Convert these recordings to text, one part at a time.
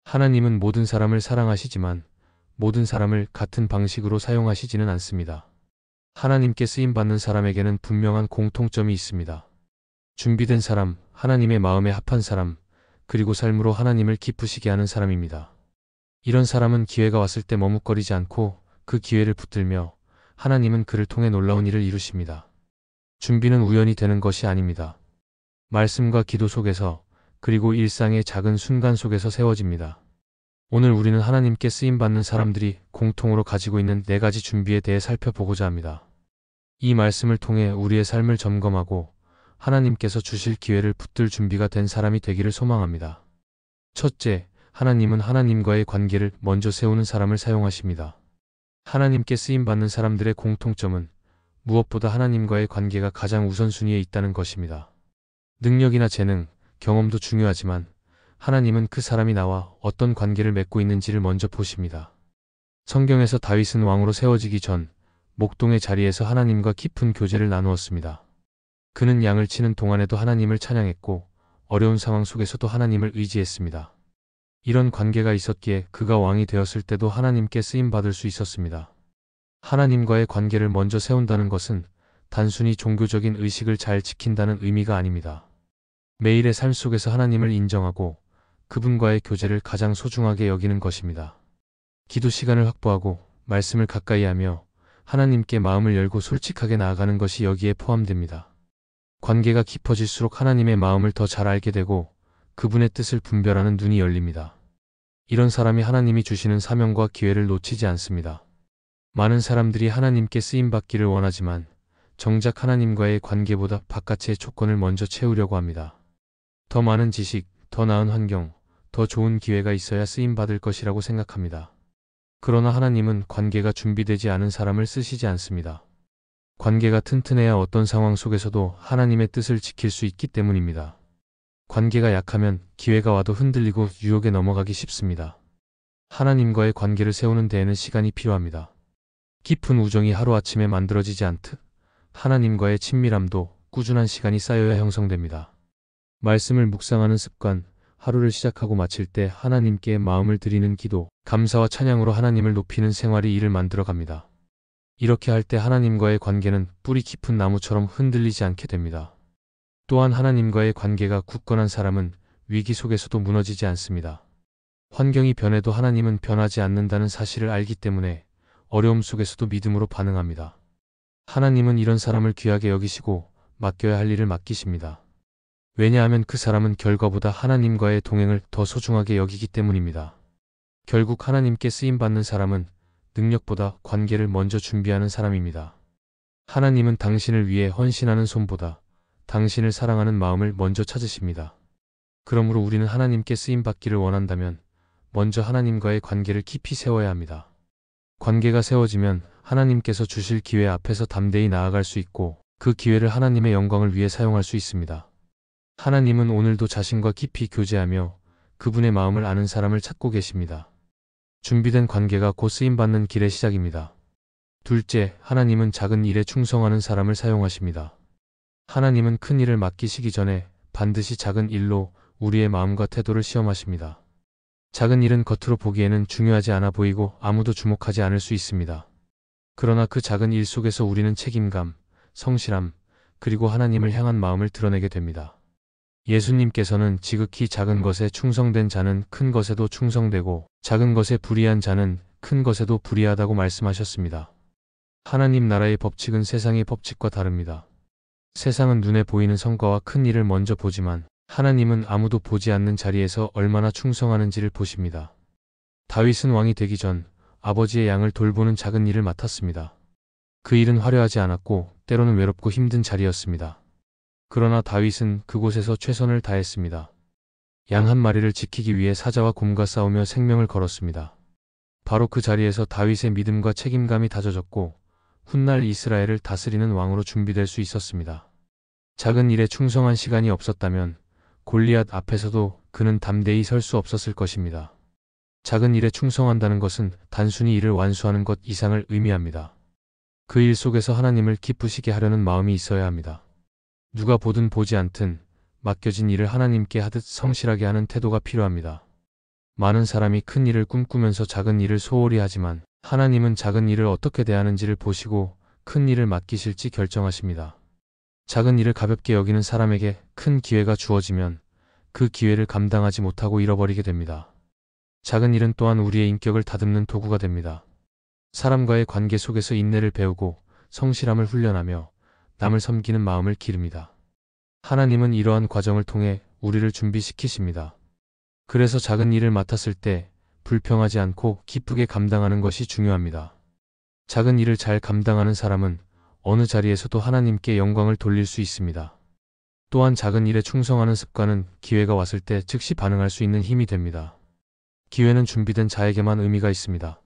하나님은 모든 사람을 사랑하시지만 모든 사람을 같은 방식으로 사용하시지는 않습니다. 하나님께 쓰임받는 사람에게는 분명한 공통점이 있습니다. 준비된 사람, 하나님의 마음에 합한 사람, 그리고 삶으로 하나님을 기쁘시게 하는 사람입니다. 이런 사람은 기회가 왔을 때 머뭇거리지 않고 그 기회를 붙들며 하나님은 그를 통해 놀라운 일을 이루십니다. 준비는 우연히 되는 것이 아닙니다. 말씀과 기도 속에서, 그리고 일상의 작은 순간 속에서 세워집니다. 오늘 우리는 하나님께 쓰임받는 사람들이 공통으로 가지고 있는 4가지 준비에 대해 살펴보고자 합니다. 이 말씀을 통해 우리의 삶을 점검하고 하나님께서 주실 기회를 붙들 준비가 된 사람이 되기를 소망합니다. 첫째, 하나님은 하나님과의 관계를 먼저 세우는 사람을 사용하십니다. 하나님께 쓰임받는 사람들의 공통점은 무엇보다 하나님과의 관계가 가장 우선순위에 있다는 것입니다. 능력이나 재능, 경험도 중요하지만 하나님은 그 사람이 나와 어떤 관계를 맺고 있는지를 먼저 보십니다. 성경에서 다윗은 왕으로 세워지기 전 목동의 자리에서 하나님과 깊은 교제를 나누었습니다. 그는 양을 치는 동안에도 하나님을 찬양했고 어려운 상황 속에서도 하나님을 의지했습니다. 이런 관계가 있었기에 그가 왕이 되었을 때도 하나님께 쓰임받을 수 있었습니다. 하나님과의 관계를 먼저 세운다는 것은 단순히 종교적인 의식을 잘 지킨다는 의미가 아닙니다. 매일의 삶 속에서 하나님을 인정하고 그분과의 교제를 가장 소중하게 여기는 것입니다. 기도 시간을 확보하고 말씀을 가까이 하며 하나님께 마음을 열고 솔직하게 나아가는 것이 여기에 포함됩니다. 관계가 깊어질수록 하나님의 마음을 더 잘 알게 되고 그분의 뜻을 분별하는 눈이 열립니다. 이런 사람이 하나님이 주시는 사명과 기회를 놓치지 않습니다. 많은 사람들이 하나님께 쓰임받기를 원하지만 정작 하나님과의 관계보다 바깥의 조건을 먼저 채우려고 합니다. 더 많은 지식, 더 나은 환경, 더 좋은 기회가 있어야 쓰임받을 것이라고 생각합니다. 그러나 하나님은 관계가 준비되지 않은 사람을 쓰시지 않습니다. 관계가 튼튼해야 어떤 상황 속에서도 하나님의 뜻을 지킬 수 있기 때문입니다. 관계가 약하면 기회가 와도 흔들리고 유혹에 넘어가기 쉽습니다. 하나님과의 관계를 세우는 데에는 시간이 필요합니다. 깊은 우정이 하루아침에 만들어지지 않듯 하나님과의 친밀함도 꾸준한 시간이 쌓여야 형성됩니다. 말씀을 묵상하는 습관, 하루를 시작하고 마칠 때 하나님께 마음을 드리는 기도, 감사와 찬양으로 하나님을 높이는 생활이 이를 만들어 갑니다. 이렇게 할 때 하나님과의 관계는 뿌리 깊은 나무처럼 흔들리지 않게 됩니다. 또한 하나님과의 관계가 굳건한 사람은 위기 속에서도 무너지지 않습니다. 환경이 변해도 하나님은 변하지 않는다는 사실을 알기 때문에 어려움 속에서도 믿음으로 반응합니다. 하나님은 이런 사람을 귀하게 여기시고 맡겨야 할 일을 맡기십니다. 왜냐하면 그 사람은 결과보다 하나님과의 동행을 더 소중하게 여기기 때문입니다. 결국 하나님께 쓰임받는 사람은 능력보다 관계를 먼저 준비하는 사람입니다. 하나님은 당신을 위해 헌신하는 손보다 당신을 사랑하는 마음을 먼저 찾으십니다. 그러므로 우리는 하나님께 쓰임받기를 원한다면 먼저 하나님과의 관계를 깊이 세워야 합니다. 관계가 세워지면 하나님께서 주실 기회 앞에서 담대히 나아갈 수 있고 그 기회를 하나님의 영광을 위해 사용할 수 있습니다. 하나님은 오늘도 자신과 깊이 교제하며 그분의 마음을 아는 사람을 찾고 계십니다. 준비된 관계가 곧 쓰임받는 길의 시작입니다. 둘째, 하나님은 작은 일에 충성하는 사람을 사용하십니다. 하나님은 큰 일을 맡기시기 전에 반드시 작은 일로 우리의 마음과 태도를 시험하십니다. 작은 일은 겉으로 보기에는 중요하지 않아 보이고 아무도 주목하지 않을 수 있습니다. 그러나 그 작은 일 속에서 우리는 책임감, 성실함, 그리고 하나님을 향한 마음을 드러내게 됩니다. 예수님께서는 지극히 작은 것에 충성된 자는 큰 것에도 충성되고 작은 것에 불의한 자는 큰 것에도 불의하다고 말씀하셨습니다. 하나님 나라의 법칙은 세상의 법칙과 다릅니다. 세상은 눈에 보이는 성과와 큰 일을 먼저 보지만 하나님은 아무도 보지 않는 자리에서 얼마나 충성하는지를 보십니다. 다윗은 왕이 되기 전 아버지의 양을 돌보는 작은 일을 맡았습니다. 그 일은 화려하지 않았고 때로는 외롭고 힘든 자리였습니다. 그러나 다윗은 그곳에서 최선을 다했습니다. 양 한 마리를 지키기 위해 사자와 곰과 싸우며 생명을 걸었습니다. 바로 그 자리에서 다윗의 믿음과 책임감이 다져졌고 훗날 이스라엘을 다스리는 왕으로 준비될 수 있었습니다. 작은 일에 충성한 시간이 없었다면 골리앗 앞에서도 그는 담대히 설 수 없었을 것입니다. 작은 일에 충성한다는 것은 단순히 일을 완수하는 것 이상을 의미합니다. 그 일 속에서 하나님을 기쁘시게 하려는 마음이 있어야 합니다. 누가 보든 보지 않든 맡겨진 일을 하나님께 하듯 성실하게 하는 태도가 필요합니다. 많은 사람이 큰 일을 꿈꾸면서 작은 일을 소홀히 하지만 하나님은 작은 일을 어떻게 대하는지를 보시고 큰 일을 맡기실지 결정하십니다. 작은 일을 가볍게 여기는 사람에게 큰 기회가 주어지면 그 기회를 감당하지 못하고 잃어버리게 됩니다. 작은 일은 또한 우리의 인격을 다듬는 도구가 됩니다. 사람과의 관계 속에서 인내를 배우고 성실함을 훈련하며 남을 섬기는 마음을 기릅니다. 하나님은 이러한 과정을 통해 우리를 준비시키십니다. 그래서 작은 일을 맡았을 때 불평하지 않고 기쁘게 감당하는 것이 중요합니다. 작은 일을 잘 감당하는 사람은 어느 자리에서도 하나님께 영광을 돌릴 수 있습니다. 또한 작은 일에 충성하는 습관은 기회가 왔을 때 즉시 반응할 수 있는 힘이 됩니다. 기회는 준비된 자에게만 의미가 있습니다.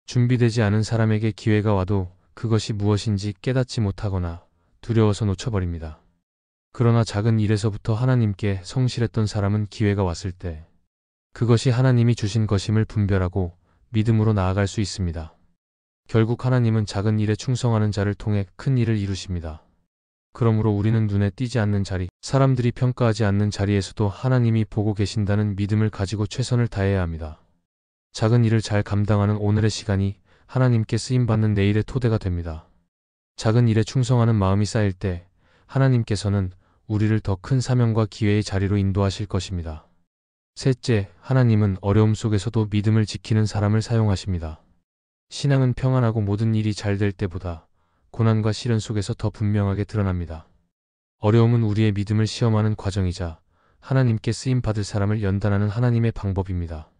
준비되지 않은 사람에게 기회가 와도 그것이 무엇인지 깨닫지 못하거나 두려워서 놓쳐버립니다. 그러나 작은 일에서부터 하나님께 성실했던 사람은 기회가 왔을 때 그것이 하나님이 주신 것임을 분별하고 믿음으로 나아갈 수 있습니다. 결국 하나님은 작은 일에 충성하는 자를 통해 큰 일을 이루십니다. 그러므로 우리는 눈에 띄지 않는 자리, 사람들이 평가하지 않는 자리에서도 하나님이 보고 계신다는 믿음을 가지고 최선을 다해야 합니다. 작은 일을 잘 감당하는 오늘의 시간이 하나님께 쓰임받는 내일의 토대가 됩니다. 작은 일에 충성하는 마음이 쌓일 때 하나님께서는 우리를 더 큰 사명과 기회의 자리로 인도하실 것입니다. 셋째, 하나님은 어려움 속에서도 믿음을 지키는 사람을 사용하십니다. 신앙은 평안하고 모든 일이 잘 될 때보다 고난과 시련 속에서 더 분명하게 드러납니다. 어려움은 우리의 믿음을 시험하는 과정이자 하나님께 쓰임받을 사람을 연단하는 하나님의 방법입니다.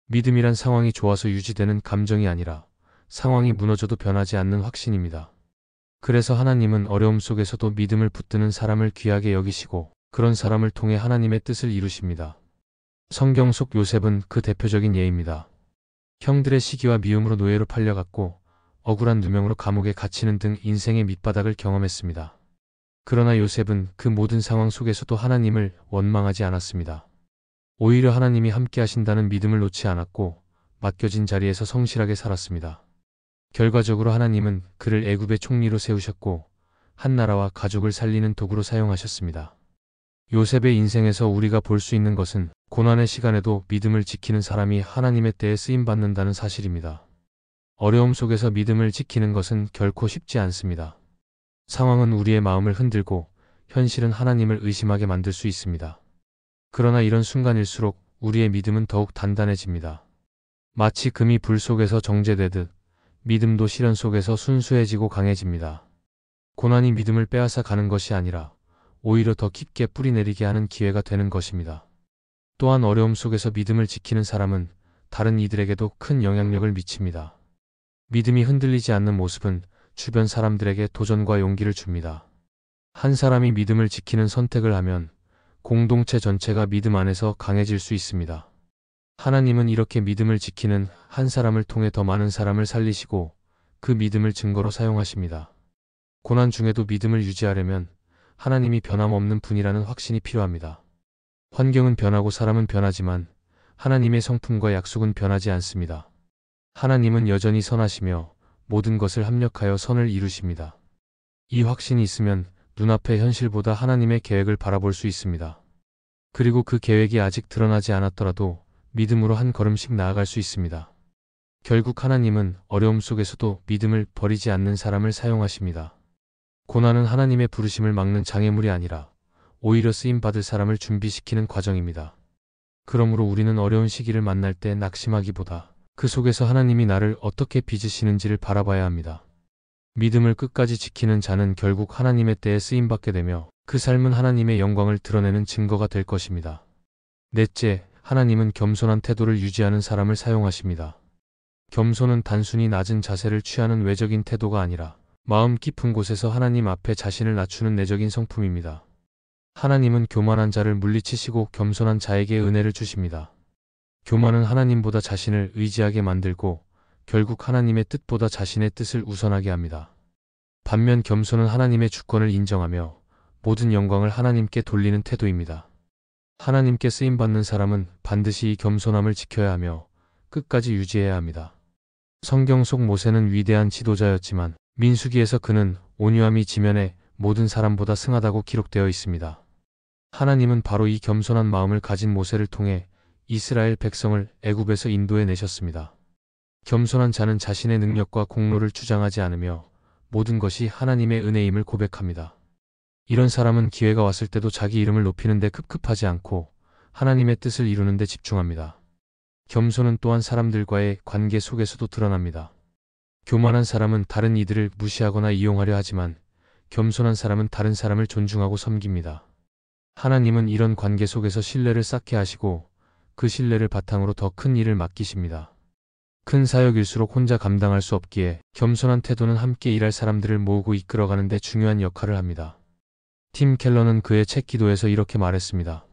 믿음이란 상황이 좋아서 유지되는 감정이 아니라 상황이 무너져도 변하지 않는 확신입니다. 그래서 하나님은 어려움 속에서도 믿음을 붙드는 사람을 귀하게 여기시고 그런 사람을 통해 하나님의 뜻을 이루십니다. 성경 속 요셉은 그 대표적인 예입니다. 형들의 시기와 미움으로 노예로 팔려갔고 억울한 누명으로 감옥에 갇히는 등 인생의 밑바닥을 경험했습니다. 그러나 요셉은 그 모든 상황 속에서도 하나님을 원망하지 않았습니다. 오히려 하나님이 함께 하신다는 믿음을 놓지 않았고 맡겨진 자리에서 성실하게 살았습니다. 결과적으로 하나님은 그를 애굽의 총리로 세우셨고 한 나라와 가족을 살리는 도구로 사용하셨습니다. 요셉의 인생에서 우리가 볼 수 있는 것은 고난의 시간에도 믿음을 지키는 사람이 하나님의 때에 쓰임받는다는 사실입니다. 어려움 속에서 믿음을 지키는 것은 결코 쉽지 않습니다. 상황은 우리의 마음을 흔들고 현실은 하나님을 의심하게 만들 수 있습니다. 그러나 이런 순간일수록 우리의 믿음은 더욱 단단해집니다. 마치 금이 불 속에서 정제되듯 믿음도 시련 속에서 순수해지고 강해집니다. 고난이 믿음을 빼앗아 가는 것이 아니라 오히려 더 깊게 뿌리내리게 하는 기회가 되는 것입니다. 또한 어려움 속에서 믿음을 지키는 사람은 다른 이들에게도 큰 영향력을 미칩니다. 믿음이 흔들리지 않는 모습은 주변 사람들에게 도전과 용기를 줍니다. 한 사람이 믿음을 지키는 선택을 하면 공동체 전체가 믿음 안에서 강해질 수 있습니다. 하나님은 이렇게 믿음을 지키는 한 사람을 통해 더 많은 사람을 살리시고 그 믿음을 증거로 사용하십니다. 고난 중에도 믿음을 유지하려면 하나님이 변함없는 분이라는 확신이 필요합니다. 환경은 변하고 사람은 변하지만 하나님의 성품과 약속은 변하지 않습니다. 하나님은 여전히 선하시며 모든 것을 합력하여 선을 이루십니다. 이 확신이 있으면 눈앞의 현실보다 하나님의 계획을 바라볼 수 있습니다. 그리고 그 계획이 아직 드러나지 않았더라도 믿음으로 한 걸음씩 나아갈 수 있습니다. 결국 하나님은 어려움 속에서도 믿음을 버리지 않는 사람을 사용하십니다. 고난은 하나님의 부르심을 막는 장애물이 아니라 오히려 쓰임받을 사람을 준비시키는 과정입니다. 그러므로 우리는 어려운 시기를 만날 때 낙심하기보다 그 속에서 하나님이 나를 어떻게 빚으시는지를 바라봐야 합니다. 믿음을 끝까지 지키는 자는 결국 하나님의 때에 쓰임받게 되며 그 삶은 하나님의 영광을 드러내는 증거가 될 것입니다. 넷째, 하나님은 겸손한 태도를 유지하는 사람을 사용하십니다. 겸손은 단순히 낮은 자세를 취하는 외적인 태도가 아니라 마음 깊은 곳에서 하나님 앞에 자신을 낮추는 내적인 성품입니다. 하나님은 교만한 자를 물리치시고 겸손한 자에게 은혜를 주십니다. 교만은 하나님보다 자신을 의지하게 만들고 결국 하나님의 뜻보다 자신의 뜻을 우선하게 합니다. 반면 겸손은 하나님의 주권을 인정하며 모든 영광을 하나님께 돌리는 태도입니다. 하나님께 쓰임받는 사람은 반드시 이 겸손함을 지켜야 하며 끝까지 유지해야 합니다. 성경 속 모세는 위대한 지도자였지만 민수기에서 그는 온유함이 지면에 모든 사람보다 승하다고 기록되어 있습니다. 하나님은 바로 이 겸손한 마음을 가진 모세를 통해 이스라엘 백성을 애굽에서 인도해 내셨습니다. 겸손한 자는 자신의 능력과 공로를 주장하지 않으며 모든 것이 하나님의 은혜임을 고백합니다. 이런 사람은 기회가 왔을 때도 자기 이름을 높이는 데 급급하지 않고 하나님의 뜻을 이루는 데 집중합니다. 겸손은 또한 사람들과의 관계 속에서도 드러납니다. 교만한 사람은 다른 이들을 무시하거나 이용하려 하지만 겸손한 사람은 다른 사람을 존중하고 섬깁니다. 하나님은 이런 관계 속에서 신뢰를 쌓게 하시고 그 신뢰를 바탕으로 더 큰 일을 맡기십니다. 큰 사역일수록 혼자 감당할 수 없기에 겸손한 태도는 함께 일할 사람들을 모으고 이끌어가는 데 중요한 역할을 합니다. 팀 켈러는 그의 책 기도에서 이렇게 말했습니다.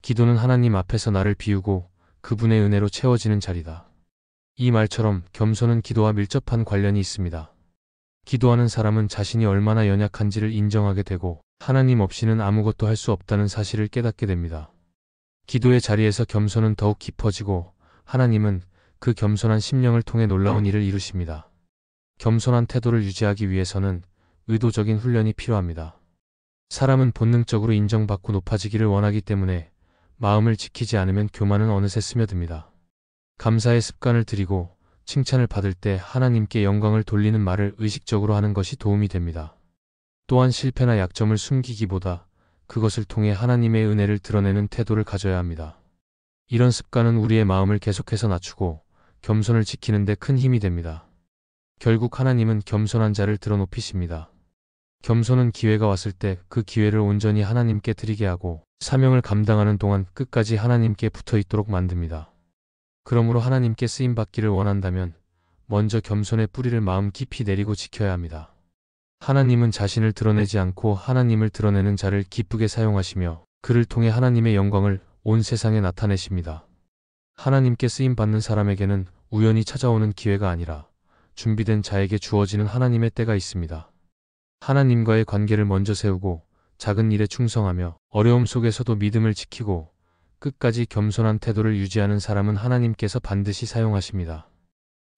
기도는 하나님 앞에서 나를 비우고 그분의 은혜로 채워지는 자리다. 이 말처럼 겸손은 기도와 밀접한 관련이 있습니다. 기도하는 사람은 자신이 얼마나 연약한지를 인정하게 되고 하나님 없이는 아무것도 할 수 없다는 사실을 깨닫게 됩니다. 기도의 자리에서 겸손은 더욱 깊어지고 하나님은 그 겸손한 심령을 통해 놀라운 일을 이루십니다. 겸손한 태도를 유지하기 위해서는 의도적인 훈련이 필요합니다. 사람은 본능적으로 인정받고 높아지기를 원하기 때문에 마음을 지키지 않으면 교만은 어느새 스며듭니다. 감사의 습관을 들이고 칭찬을 받을 때 하나님께 영광을 돌리는 말을 의식적으로 하는 것이 도움이 됩니다. 또한 실패나 약점을 숨기기보다 그것을 통해 하나님의 은혜를 드러내는 태도를 가져야 합니다. 이런 습관은 우리의 마음을 계속해서 낮추고 겸손을 지키는 데 큰 힘이 됩니다. 결국 하나님은 겸손한 자를 드러높이십니다. 겸손은 기회가 왔을 때 그 기회를 온전히 하나님께 드리게 하고 사명을 감당하는 동안 끝까지 하나님께 붙어 있도록 만듭니다. 그러므로 하나님께 쓰임받기를 원한다면 먼저 겸손의 뿌리를 마음 깊이 내리고 지켜야 합니다. 하나님은 자신을 드러내지 않고 하나님을 드러내는 자를 기쁘게 사용하시며 그를 통해 하나님의 영광을 온 세상에 나타내십니다. 하나님께 쓰임받는 사람에게는 우연히 찾아오는 기회가 아니라 준비된 자에게 주어지는 하나님의 때가 있습니다. 하나님과의 관계를 먼저 세우고 작은 일에 충성하며 어려움 속에서도 믿음을 지키고 끝까지 겸손한 태도를 유지하는 사람은 하나님께서 반드시 사용하십니다.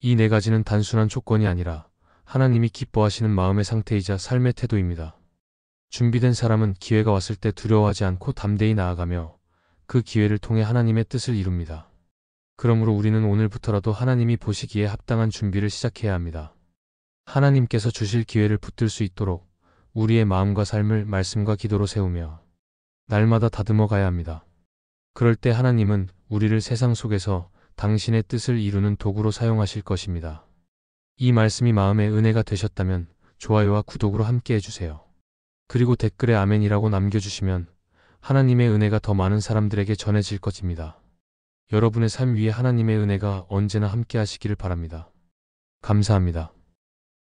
이 네 가지는 단순한 조건이 아니라 하나님이 기뻐하시는 마음의 상태이자 삶의 태도입니다. 준비된 사람은 기회가 왔을 때 두려워하지 않고 담대히 나아가며 그 기회를 통해 하나님의 뜻을 이룹니다. 그러므로 우리는 오늘부터라도 하나님이 보시기에 합당한 준비를 시작해야 합니다. 하나님께서 주실 기회를 붙들 수 있도록 우리의 마음과 삶을 말씀과 기도로 세우며 날마다 다듬어 가야 합니다. 그럴 때 하나님은 우리를 세상 속에서 당신의 뜻을 이루는 도구로 사용하실 것입니다. 이 말씀이 마음의 은혜가 되셨다면 좋아요와 구독으로 함께 해주세요. 그리고 댓글에 아멘이라고 남겨주시면 하나님의 은혜가 더 많은 사람들에게 전해질 것입니다. 여러분의 삶 위에 하나님의 은혜가 언제나 함께 하시기를 바랍니다. 감사합니다.